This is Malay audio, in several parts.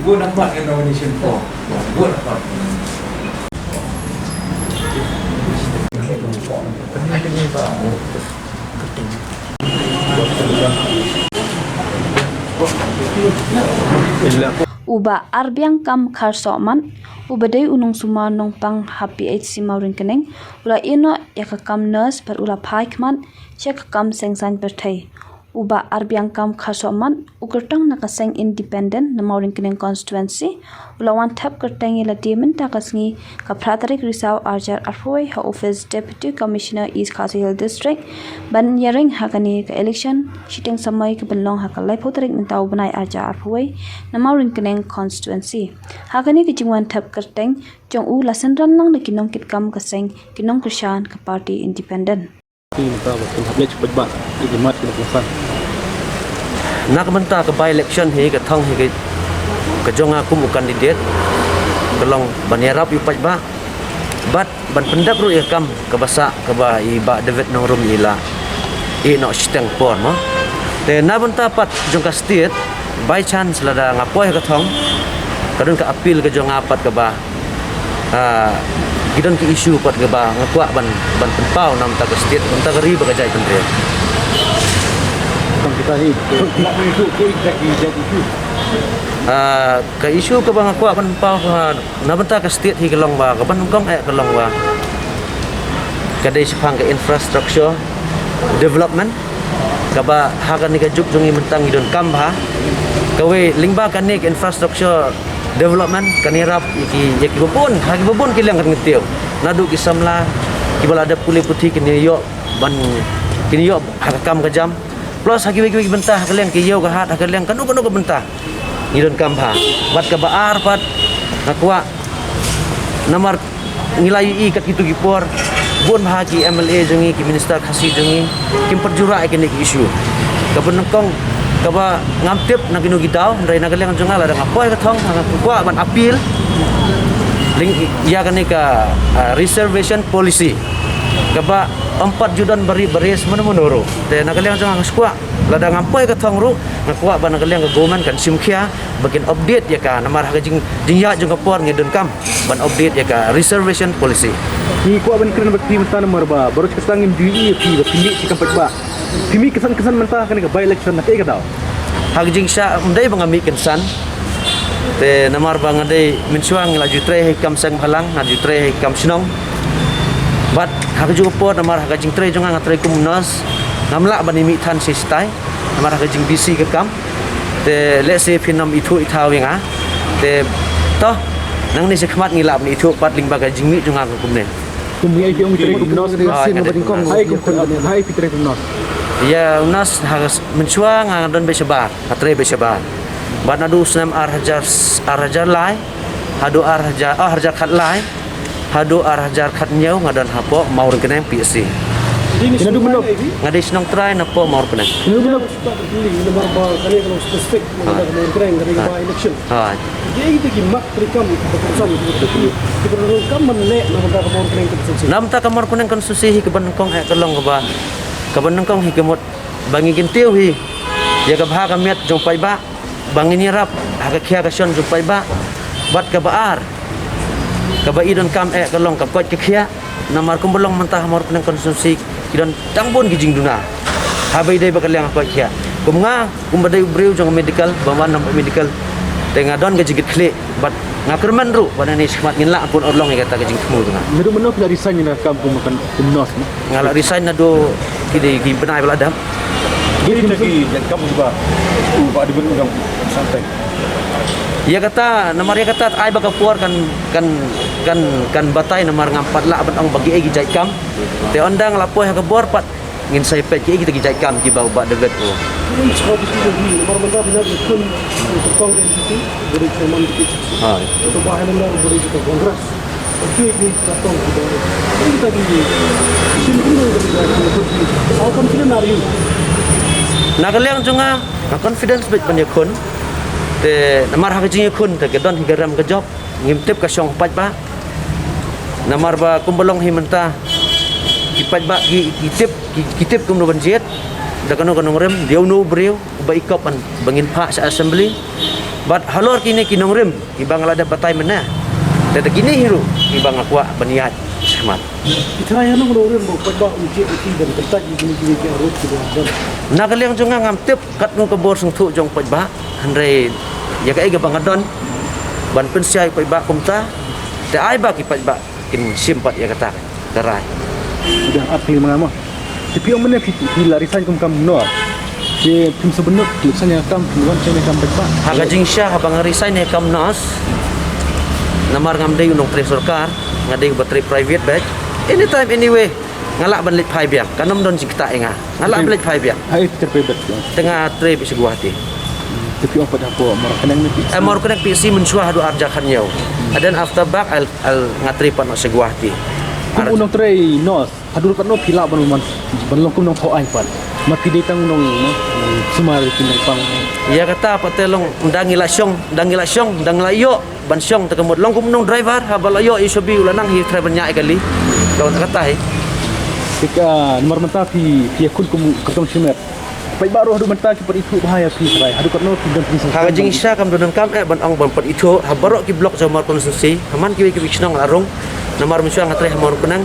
Ibu nampak yang nomination form. Ibu nampak. Uba arbiang kam khar soman ubadai unung suma nong pang happy HC maurin keneng ula ino yakakam nurse per ula paikman cekakam sengsan bertai uba arbiang kam khar soman ugertang nakaseng independent na maurin keneng constituency ula wan tap kerteng ila dimen takasngi kapratarik risau arjar arfoi ha office deputy commissioner east Khasi Hill district ban yaring hakani ka election shiteng samai ke benlong hakalai potarik mentau banai arjar arfoi na maurin keneng constituency hakani ke jingwan tap kerteng jong u lasan ran lang na kinong kitkam kaseng kinong krishan ka party independent nak mentah ke by election hi ke thong hi ke jonga kum kandidat kelong banyarap yu pajba bat ban pendap ru yakam ke basa ke ba iba David nongrum ila i no steng por mo te na mentah pat jong ka state by chance lada ngapoi ke thong kadun ka appeal ke jonga pat ke ba gidan ke isu pat ke ba ngakwa ban penpau nam ta ke state mentah ri ba jai pendre kita ni ke isu ke bang aku akan pau na benta ke state hi kelong ba ke ban kong kelong ba ke dei sipang ke infrastructure development ke ba hagan ni ke juk jungi mentang idon kam ba ke we lingba kan ni ke infrastructure development kan irap iki bobon hagi bobon kilang kan ngetiu nadu ki samla ki bala ada pulih putih kini yo ban kini yo hakam ke jam plus hagi bentah kalian ke yo ke hat kalian kanu ke bentah idon kampa bat ke baar pat nakwa namar ngilai i kat gitu gipor bon hagi MLA jungi ki minister khasi jungi kim perjura kini isu ke benengkong ke ba ngamtip na ginu gidau ndai na kalian junga la ngapoi ke thong kwa ban appeal ling ya kan ni ka reservation policy ke ba 4 judan bari beres menuru te na kalian junga skwa lada ngampai ke thong ru ngakwa ban kalian ke government kan simkhia bagian update ya ka namar ha jing ya jung kapor ngedon kam ban update ya ka reservation policy ni ko ban kren bakti mentah nomor ba baru kesangin dui pi ba pindi sikam patba timi kesan mentah kan ke by election na ke tau ha jing sha mdai bangami kensan te namar bang adai mensuang la jutre kam sang halang na jutre kam sinong bat ha ju kapor namar ha jing tre junga ngatre kumnas namla bani mi than sistai namar ha jing BC ke kam te let's say pinam itu itawinga te toh nang ni sekhmat ngilap ni itu pat ling baga jing mi junga ko kumne kumya i piong tre kumnos sin bading kom hai pitre kumnos ya unas harus mencuang ngadon besebar atre besebar bat nadu snam arhajar lai hadu arhajar khat lai hadu arhajar khat nyau ngadon hapo maur kene PSC ini sudah menok ngadai senong try napo maur kene ini menok nomor ba kali kalau spesifik ada nomor keren dari ba election ha dia itu ki mak trikam keputusan itu di perlu kam menle nomor ba nomor keren keputusan nam ta kamar kuning konstitusi hi keban kong kelong ba keban kong hi kemot bangi gintiu hi ya ka bha ka met jong pai ba bangi ni rap ha ka khia ka son jong pai ba bat ka baar ka ba idon kam kelong ka kot ka khia namar kumbelong mentah mor kuning konstitusi kidon tangbon gijing duna habai dai bakal yang apa kia kumnga kumbadai breu jong medical bawan nam medical tengah don gajigit kle bat ngakerman ru pada ni semat nginla pun orlong kata gajing temu tengah medu menok dari resign na kampung makan kumnos ngala resign nado kide gi benai beladam jadi lagi yang kamu juga pak dibun undang santai ya kata namar ya kata ai baka puar kan batai namar ngampat la ban ong bagi egi jai kam te ondang lapoi ha kabor pat ngin sai pet ki kita gi jai kam ki bau ba devet ko ini sebab itu di nomor mentah benar kun terkong itu dari teman kita ha itu bahan benar dari kita kongres oke ini katong ini tadi sini dari how confident are you nakaliang junga na confidence bet pan te namar ha jing kun te gedon higaram ke job ngimtip ka song pat ba namar ba kumbelong himenta kipat ba kitip kum no banjet da kanu rem dia no breu ba ikapan bangin pa sa assembly But halor kini kinong rim ibang lada batay mana. Dada kini hiru ibang akwa baniat semat. Kita yang nong orang mau pada uji uji dan kertas gini ke arut gitu dan. Nagaliang jonga ngam tip kat nung kabor sung thu jong pajba andre ya kai ga bangadon ban pensiai pajba kumta te ai ba ki pajba kin simpat ya kata darai. Udah apel mengama. Tapi yang mana bila risan kum no. Dia tim sebenar tulisannya kam tuan saya kam pajba. Haga jingsha habang resign ne kam nos. Namar ngam dei unong tre sarkar ngadei bateri private batch anytime anyway ngalak banlit phai biak kanom don sikta enga ngalak banlit phai biak Hai terpebat. tengah tre bi seguati Tapi orang pada apa mar kenang ni. amor kena PC mensuah do arjakan yau dan after back al ngatri pan seguati Kum unong tray nos. Adur kan no pila ban man. Ban long kum nong thau ai pan. Ma pidai tang nong sumar pinang pang. ya kata apa telong undangi lasyong dang layo ban syong tekemut long kum nong driver habal layo isobi ulanang hi driver nya kali lawan kata hai Jika nomor mentah pi akun kum ketong simet. Pai baru adu mentah ki per itu bahaya pi rai. Adu kan no dan pin. haga jingsha kam don kam ban ong ban pat itu habarok ki blok jamar konstruksi haman ki wisnong larung nomor mensuang ngatre hamor kunang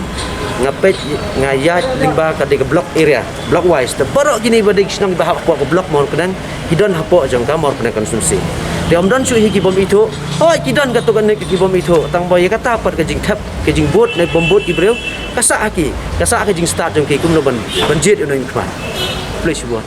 ngapet ngayat limba ka de blok area block wise the barok gini bade wisnong bahak ko blok mon kunang hidon hapo jong ka mor kunang konstruksi de omdon su hi ki bom itu hoi kidon ka to kan ki bom itu tang boy kata pat ka jing thap ka jing bot ne bom bot ki breu kasa aki jing start jong ki kum no ban banjit no in kwan please buat